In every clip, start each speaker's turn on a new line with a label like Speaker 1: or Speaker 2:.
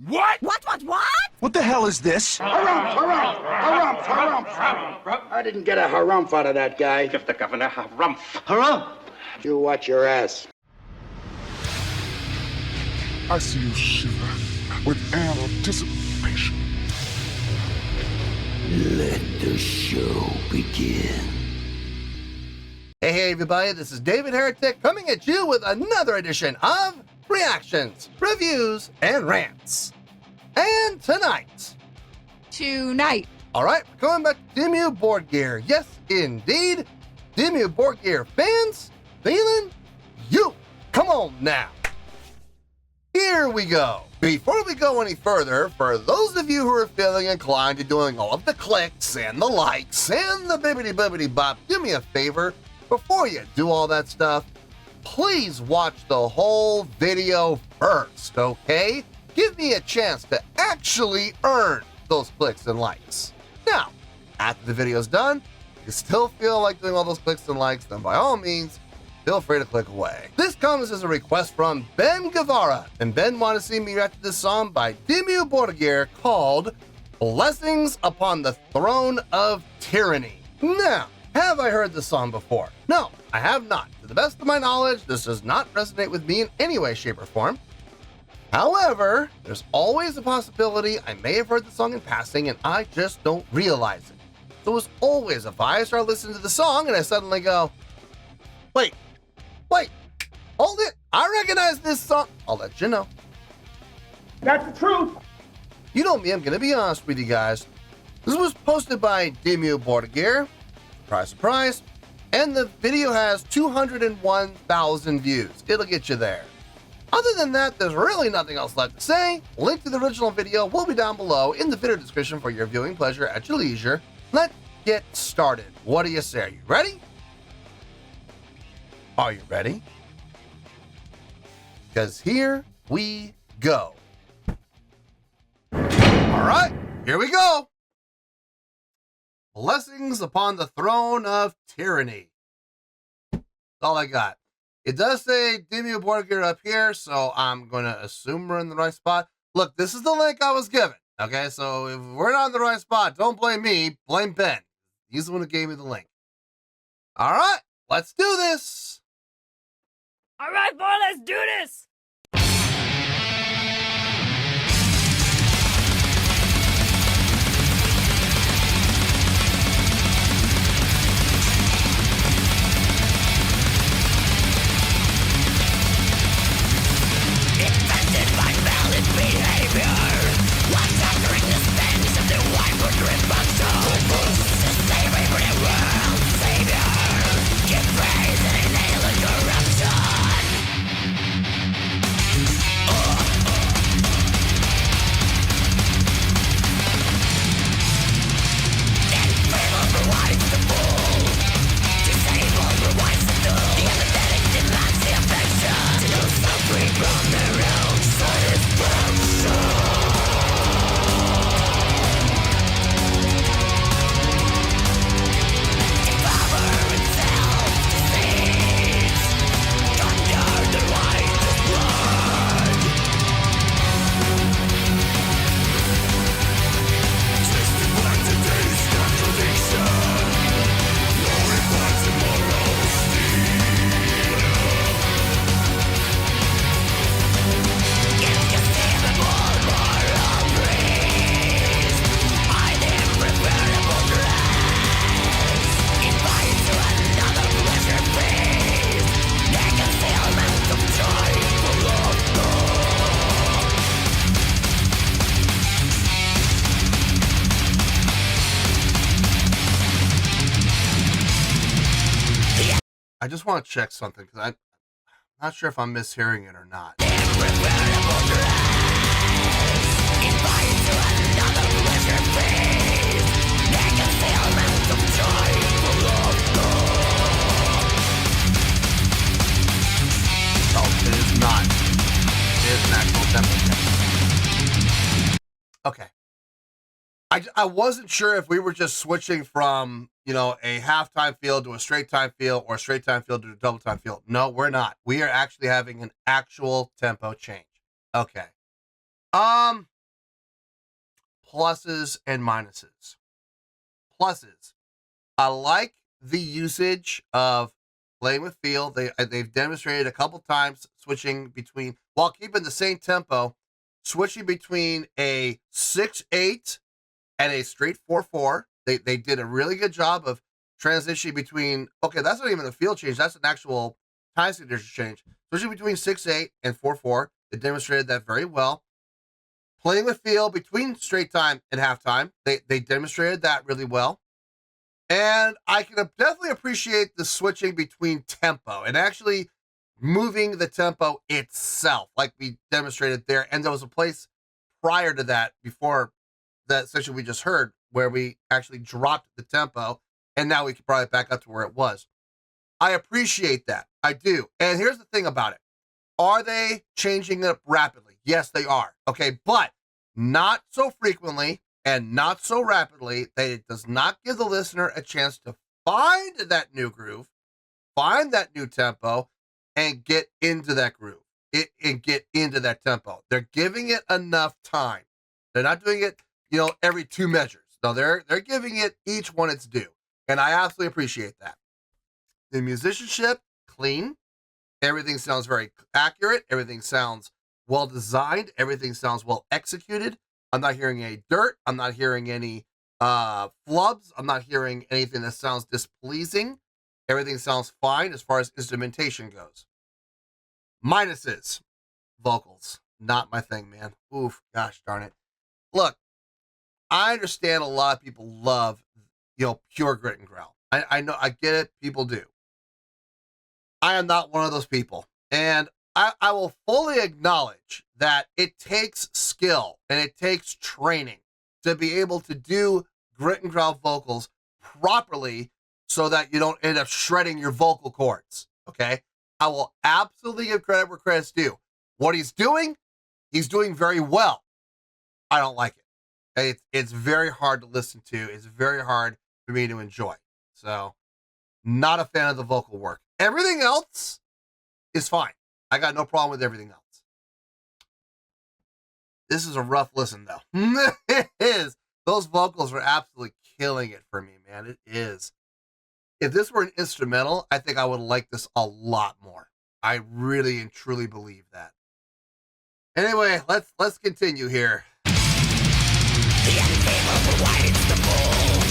Speaker 1: What?
Speaker 2: What?
Speaker 3: What the hell is this?
Speaker 4: Harumph. I didn't get a harumph out of that guy.
Speaker 5: Give the governor harumph.
Speaker 3: Harumph!
Speaker 4: You watch your ass.
Speaker 1: I see you shiver with anticipation.
Speaker 6: Let the show begin.
Speaker 7: Hey everybody, this is David Heretic coming at you with another edition of Reactions, Reviews, and Rants. And tonight, alright, we're coming back to Dimmu Borgir. Yes, indeed, Dimmu Borgir fans, feeling you. Come on now. Here we go. Before we go any further, for those of you who are feeling inclined to doing all of the clicks and the likes and the bibbity-bibbity bop, do me a favor. Before you do all that stuff, please watch the whole video first, okay? Give me a chance to actually earn those clicks and likes. Now, after the video's done, if you still feel like doing all those clicks and likes, then by all means, feel free to click away. This comes as a request from Ben Guevara, and Ben wanted to see me react to this song by Dimmu Borgir called Blessings Upon the Throne of Tyranny. Now, have I heard this song before? No, I have not. To the best of my knowledge, this does not resonate with me in any way, shape, or form. However, there's always a possibility I may have heard the song in passing and I just don't realize it. So as always, if I start listening to the song and I suddenly go, wait, hold it, I recognize this song, I'll let you know.
Speaker 5: That's the truth.
Speaker 7: You know me, I'm gonna be honest with you guys. This was posted by Dimmu Borgir, surprise, surprise, and the video has 201,000 views. It'll get you there. Other than that, there's really nothing else left to say. Link to the original video will be down below in the video description for your viewing pleasure at your leisure. Let's get started. What do you say? Are you ready? Are you ready? Because here we go. All right, here we go. Blessings Upon the Throne of Tyranny. That's all I got. It does say Dimmu Borgir up here, so I'm going to assume we're in the right spot. Look, this is the link I was given, okay? So if we're not in the right spot, don't blame me, blame Ben. He's the one who gave me the link. All right, let's do this.
Speaker 2: All right, boy, let's do this.
Speaker 7: I just want to check something because I'm not sure if I'm mishearing it or not. Oh, it is not. It is an actual tempo. Okay. I wasn't sure if we were just switching from, you know, a halftime field to a straight time field or a straight time field to a double time field. No, we're not. We are actually having an actual tempo change. Okay. Pluses and minuses. Pluses. I like the usage of playing with feel. They've demonstrated a couple times switching between, while keeping the same tempo, switching between a 6/8 and a straight 4/4. They did a really good job of transitioning between, okay, that's not even a field change, that's an actual time signature change. Switching between 6/8 and 4/4. They demonstrated that very well. Playing with feel between straight time and halftime. They demonstrated that really well. And I can definitely appreciate the switching between tempo and actually moving the tempo itself, like we demonstrated there. And there was a place prior to that, before that section we just heard, where we actually dropped the tempo, and now we can bring it back up to where it was. I appreciate that. I do. And here's the thing about it. Are they changing it up rapidly? Yes, they are. Okay, but not so frequently and not so rapidly that it does not give the listener a chance to find that new groove, find that new tempo, and get into that groove, and get into that tempo. They're giving it enough time. They're not doing it, every 2 measures. No, they're giving it each one its due. And I absolutely appreciate that. The musicianship, clean. Everything sounds very accurate. Everything sounds well designed. Everything sounds well executed. I'm not hearing any dirt. I'm not hearing any flubs. I'm not hearing anything that sounds displeasing. Everything sounds fine as far as instrumentation goes. Minuses. Vocals. Not my thing, man. Oof, gosh darn it. Look, I understand a lot of people love, pure grit and growl. I know, I get it. People do. I am not one of those people. And I will fully acknowledge that it takes skill and it takes training to be able to do grit and growl vocals properly so that you don't end up shredding your vocal cords. Okay? I will absolutely give credit where credit's due. What he's doing very well. I don't like it. It's very hard to listen to. It's very hard for me to enjoy. So, not a fan of the vocal work. Everything else is fine. I got no problem with everything else. This is a rough listen, though. It is. Those vocals are absolutely killing it for me, man. It is. If this were an instrumental, I think I would like this a lot more. I really and truly believe that. Anyway, let's continue here.
Speaker 3: The untable provides the bull.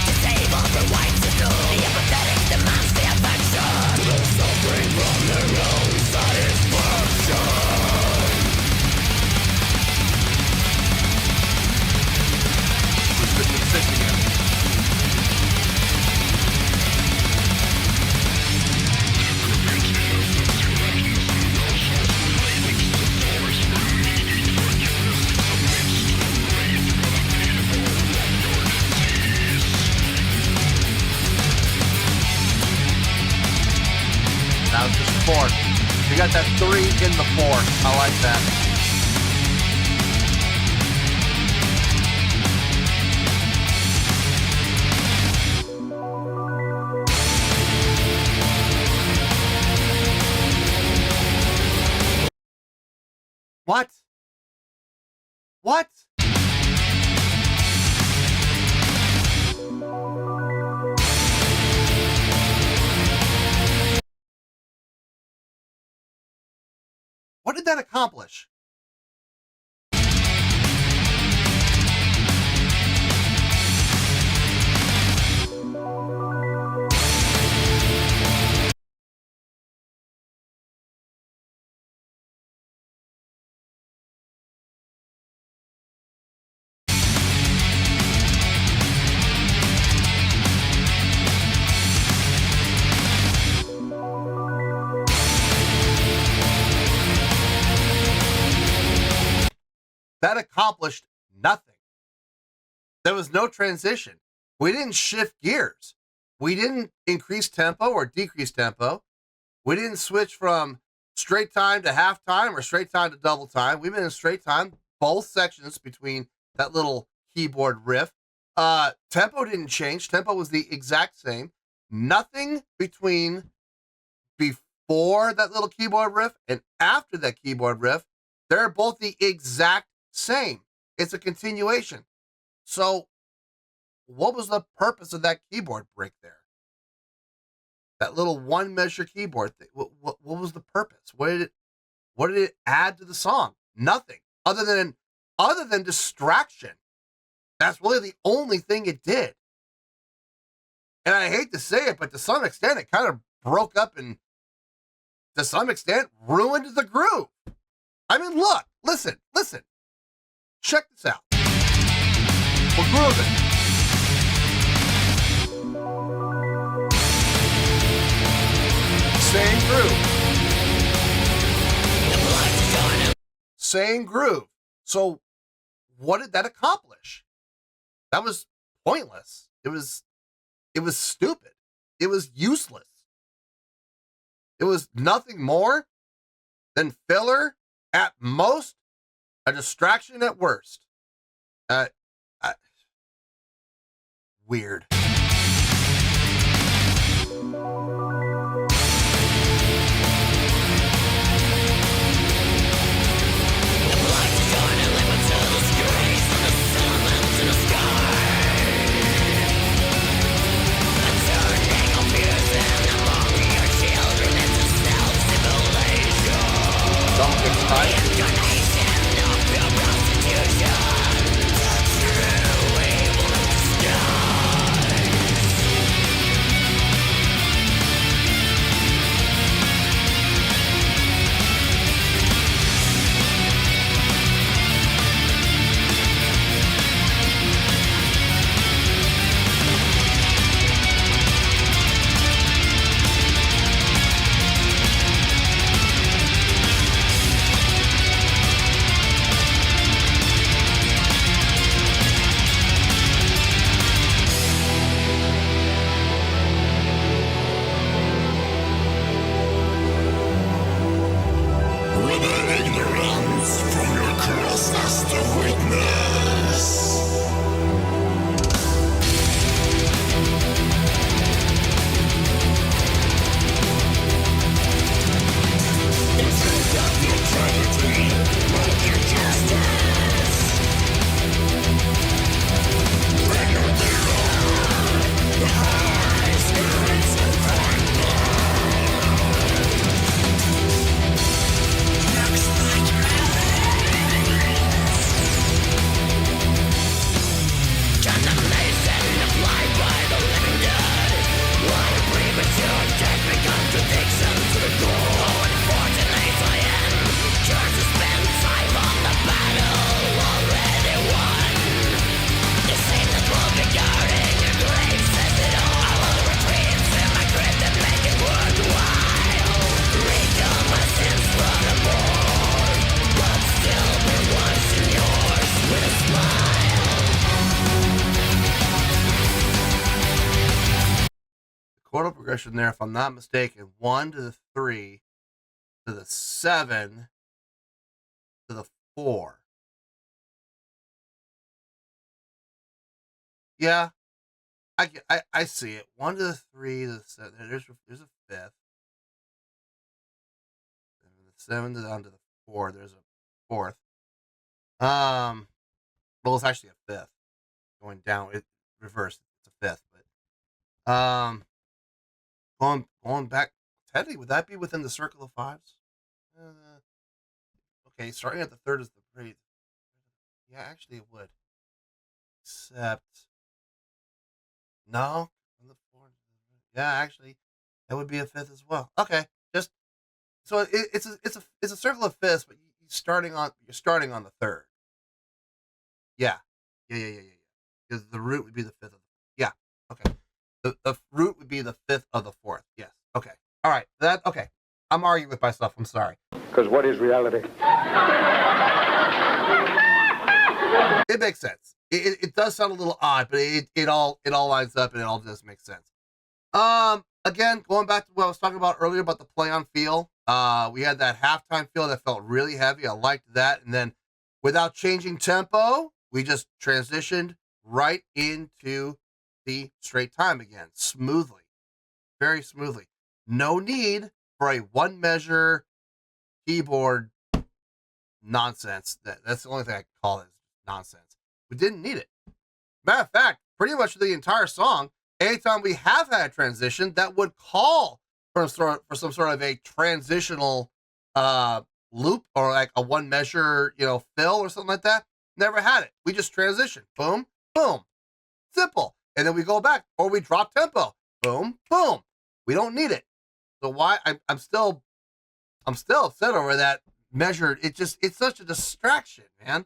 Speaker 3: Disabled provides the tool. The apathetic demands the affection. The suffering from their own satisfaction.
Speaker 7: That was just 4. You got that 3 in the 4. I like that. What? What? What did that accomplish? That accomplished nothing. There was no transition. We didn't shift gears. We didn't increase tempo or decrease tempo. We didn't switch from straight time to half time or straight time to double time. We've been in straight time, both sections between that little keyboard riff. Tempo didn't change. Tempo was the exact same. Nothing between before that little keyboard riff and after that keyboard riff They're both the exact same. It's a continuation. So what was the purpose of that keyboard break there? That little one measure keyboard thing. What was the purpose? What did it add to the song? Nothing. Other than distraction. That's really the only thing it did. And I hate to say it, but to some extent it kind of broke up and to some extent ruined the groove. I mean, look, listen. Check this out. We're grooving. Same groove. Same groove. So what did that accomplish? That was pointless. It was stupid. It was useless. It was nothing more than filler at most, a distraction at worst. Weird. Don't get tired. Chordal progression there, if I'm not mistaken, 1 to the 3 to the 7 to the 4. Yeah, I see it. 1 to the 3 to the 7. There's a fifth. 7 to down to the 4. There's a fourth. Well, it's actually a fifth going down. It reversed. It's a fifth, but going back. Technically, would that be within the circle of fives? Okay, starting at the third is the grade. Yeah, actually, it would. Except, no, from the fourth. Yeah, actually, that would be a fifth as well. Okay, just so it's a circle of fifths, but you're starting on the third. Yeah. Because the root would be the fifth of yeah. Okay. The root would be the fifth of the fourth. Yes. Okay. All right. Okay. I'm arguing with myself. I'm sorry.
Speaker 5: Because what is reality?
Speaker 7: It makes sense. It does sound a little odd, but it all lines up and it all does make sense. Again, going back to what I was talking about earlier about the play on feel. We had that halftime feel that felt really heavy. I liked that, and then without changing tempo, we just transitioned right into the straight time again, smoothly, very smoothly. No need for a one measure keyboard nonsense. That's the only thing I can call it, nonsense. We didn't need it. Matter of fact, pretty much the entire song, anytime we have had a transition that would call for some sort of a transitional loop or like a one measure, fill or something like that, never had it. We just transition. Boom, boom. Simple. And then we go back or we drop tempo. Boom, boom. We don't need it. So why I'm still upset over that measured. It's such a distraction, man.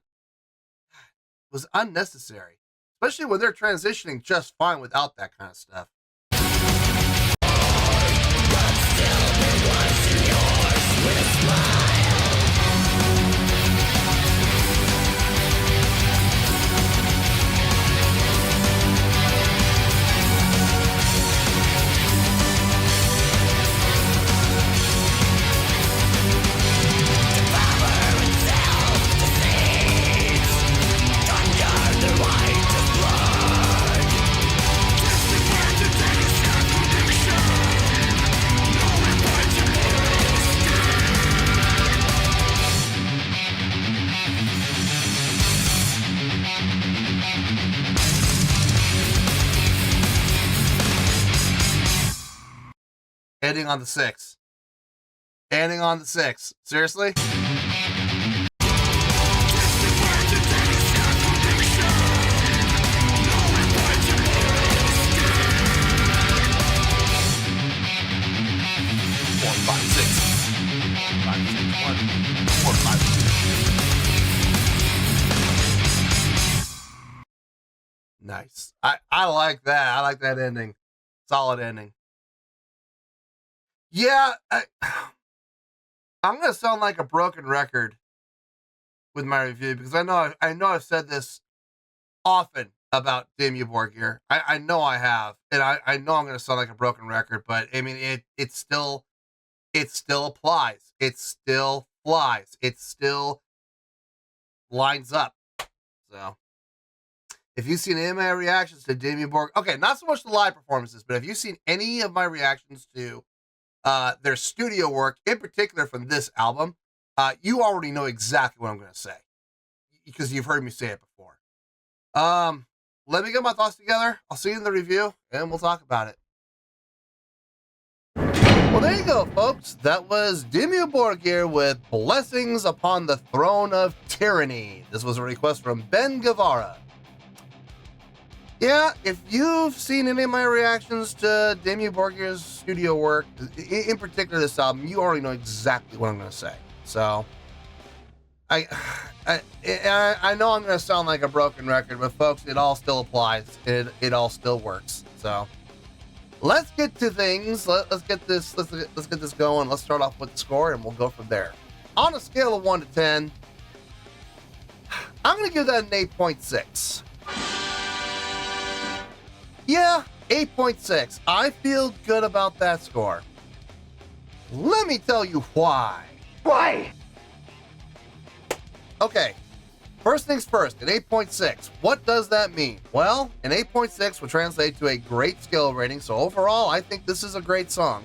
Speaker 7: It was unnecessary, especially when they're transitioning just fine without that kind of stuff. Ending on the 6. Ending on the 6. Seriously? Nice. I like that. I like that ending. Solid ending. Yeah, I'm gonna sound like a broken record with my review because I know I've said this often about Dimmu Borgir. I know I have, and I know I'm gonna sound like a broken record, but I mean it still applies. It still flies. It still lines up. So if you've seen any of my reactions to Dimmu Borgir, okay, not so much the live performances, but have you seen any of my reactions to their studio work, in particular from this album, you already know exactly what I'm going to say because you've heard me say it before. Let me get my thoughts together. I'll see you in the review and we'll talk about it. Well, there you go, folks. That was Dimmu Borgir with Blessings Upon the Throne of Tyranny. This was a request from Ben Guevara. Yeah, if you've seen any of my reactions to Dimmu Borgir's studio work, in particular this album, you already know exactly what I'm going to say. So, I know I'm going to sound like a broken record, but folks, it all still applies. It all still works. So, let's get to things. Let's get this going. Let's start off with the score, and we'll go from there. On a scale of 1 to 10, I'm going to give that an 8.6. Yeah, 8.6. I feel good about that score. Let me tell you why.
Speaker 5: Why?
Speaker 7: Okay, first things first, an 8.6. What does that mean? Well, an 8.6 would translate to a great skill rating, so overall, I think this is a great song.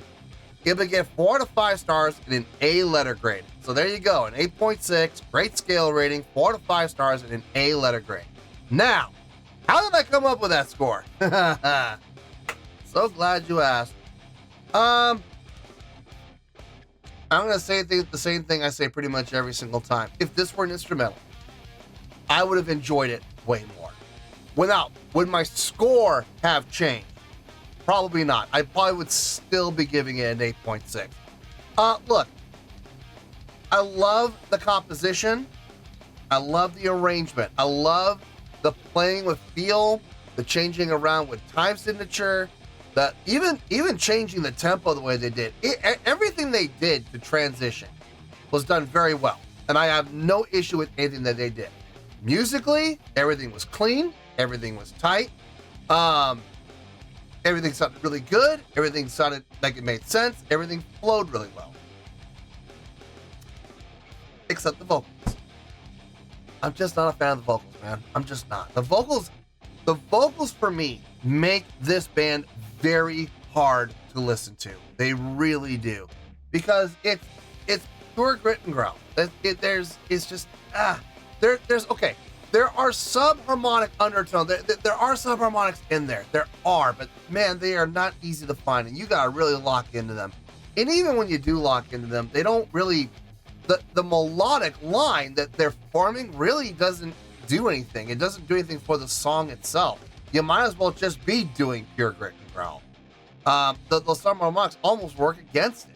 Speaker 7: It would get 4 to 5 stars in an A letter grade. So there you go, an 8.6, great scale rating, 4 to 5 stars in an A letter grade. Now, how did I come up with that score? So glad you asked. I'm going to say the same thing I say pretty much every single time. If this were an instrumental, I would have enjoyed it way more. Would my score have changed? Probably not. I probably would still be giving it an 8.6. Look, I love the composition. I love the arrangement. I love the playing with feel, the changing around with time signature, that even changing the tempo the way they did. Everything they did to transition was done very well, and I have no issue with anything that they did. Musically, everything was clean, everything was tight, everything sounded really good, everything sounded like it made sense, everything flowed really well. Except the vocals. I'm just not a fan of the vocals, man. I'm just not. The vocals for me make this band very hard to listen to. They really do. Because it's pure grit and growl. There are sub-harmonic undertones. There are sub-harmonics in there. There are, but man, they are not easy to find, and you gotta really lock into them. And even when you do lock into them, they don't really, the melodic line that they're forming really doesn't do anything. It doesn't do anything for the song itself. You might as well just be doing pure grit and growl. Those sub-harmonics almost work against it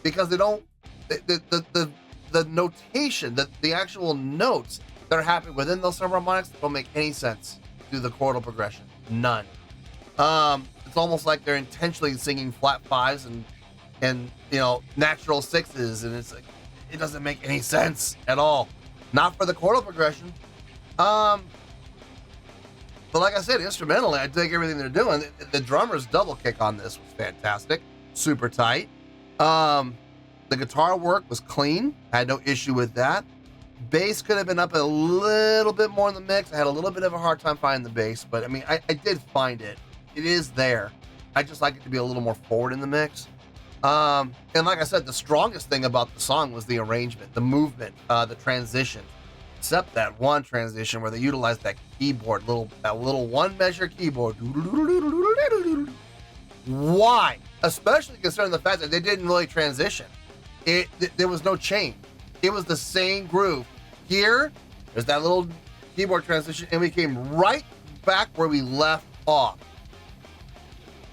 Speaker 7: because they don't, the notation, the actual notes that are happening within those sub-harmonics don't make any sense through the chordal progression. None. It's almost like they're intentionally singing flat fives and natural sixes, and it's like it doesn't make any sense at all. Not for the chordal progression. But like I said, instrumentally, I dig everything they're doing. The drummer's double kick on this was fantastic, super tight. The guitar work was clean. I had no issue with that. Bass could have been up a little bit more in the mix. I had a little bit of a hard time finding the bass, but I mean, I did find it. It is there. I just like it to be a little more forward in the mix. And like I said, the strongest thing about the song was the arrangement, the movement, the transition. Except that one transition where they utilized that keyboard, that little one measure keyboard. Why? Especially considering the fact that they didn't really transition. There was no change. It was the same groove. Here, there's that little keyboard transition, and we came right back where we left off.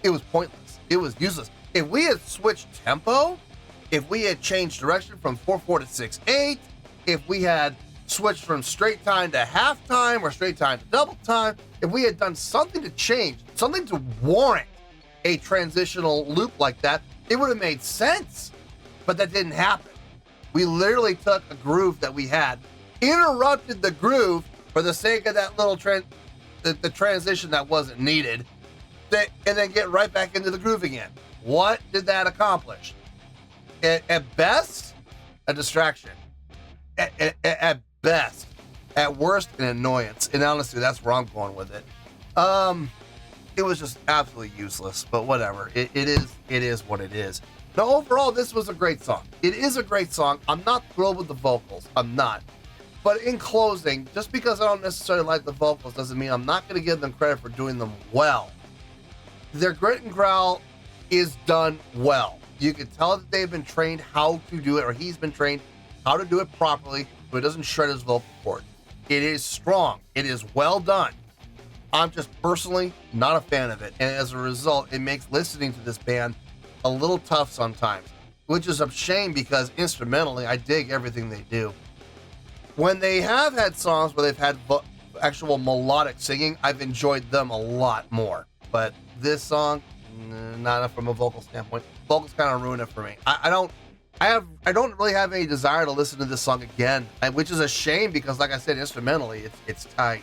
Speaker 7: It was pointless. It was useless. If we had switched tempo, if we had changed direction from 4/4 to 6/8, if we had switched from straight time to half time or straight time to double time, if we had done something to change, something to warrant a transitional loop like that, it would have made sense. But that didn't happen. We literally took a groove that we had, interrupted the groove for the sake of that little the transition that wasn't needed, and then get right back into the groove again. What did that accomplish? At best, a distraction. At best. At worst, an annoyance. And honestly, that's where I'm going with it. It was just absolutely useless, but whatever. It is what it is. Now, overall, this was a great song. It is a great song. I'm not thrilled with the vocals. I'm not. But in closing, just because I don't necessarily like the vocals doesn't mean I'm not going to give them credit for doing them well. Their grit and growl is done well. You can tell that they've been trained how to do it, or he's been trained how to do it properly, so it doesn't shred his vocal cord. It is strong. It is well done. I'm just personally not a fan of it. And as a result, it makes listening to this band a little tough sometimes, which is a shame because instrumentally, I dig everything they do. When they have had songs where they've had actual melodic singing, I've enjoyed them a lot more. But this song, not enough from a vocal standpoint. Vocals kind of ruin it for me. I don't really have any desire to listen to this song again, which is a shame because, like I said, instrumentally, it's tight.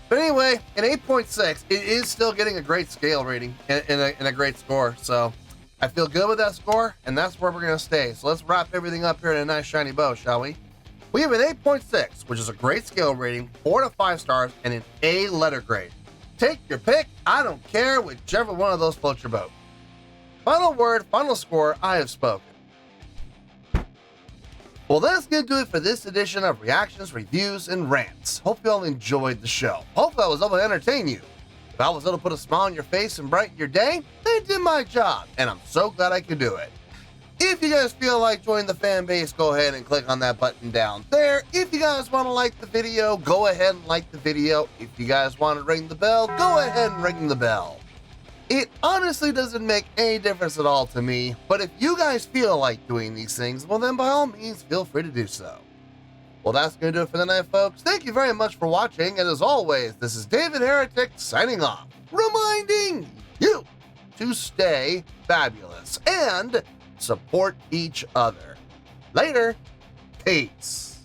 Speaker 7: But anyway, an 8.6, it is still getting a great scale rating and a great score. So I feel good with that score, and that's where we're going to stay. So let's wrap everything up here in a nice shiny bow, shall we? We have an 8.6, which is a great scale rating, 4 to 5 stars, and an A letter grade. Take your pick. I don't care, whichever one of those floats your boat. Final word, final score, I have spoken. Well, that's going to do it for this edition of Reactions, Reviews, and Rants. Hope you all enjoyed the show. Hopefully I was able to entertain you. If I was able to put a smile on your face and brighten your day, I did my job, and I'm so glad I could do it. If you guys feel like joining the fan base, go ahead and click on that button down there. If you guys want to like the video, go ahead and like the video. If you guys want to ring the bell, go ahead and ring the bell. It honestly doesn't make any difference at all to me, but if you guys feel like doing these things, well then by all means, feel free to do so. Well, that's going to do it for the night, folks. Thank you very much for watching, and as always, this is David Heretic signing off, reminding you to stay fabulous and support each other. Later. Peace.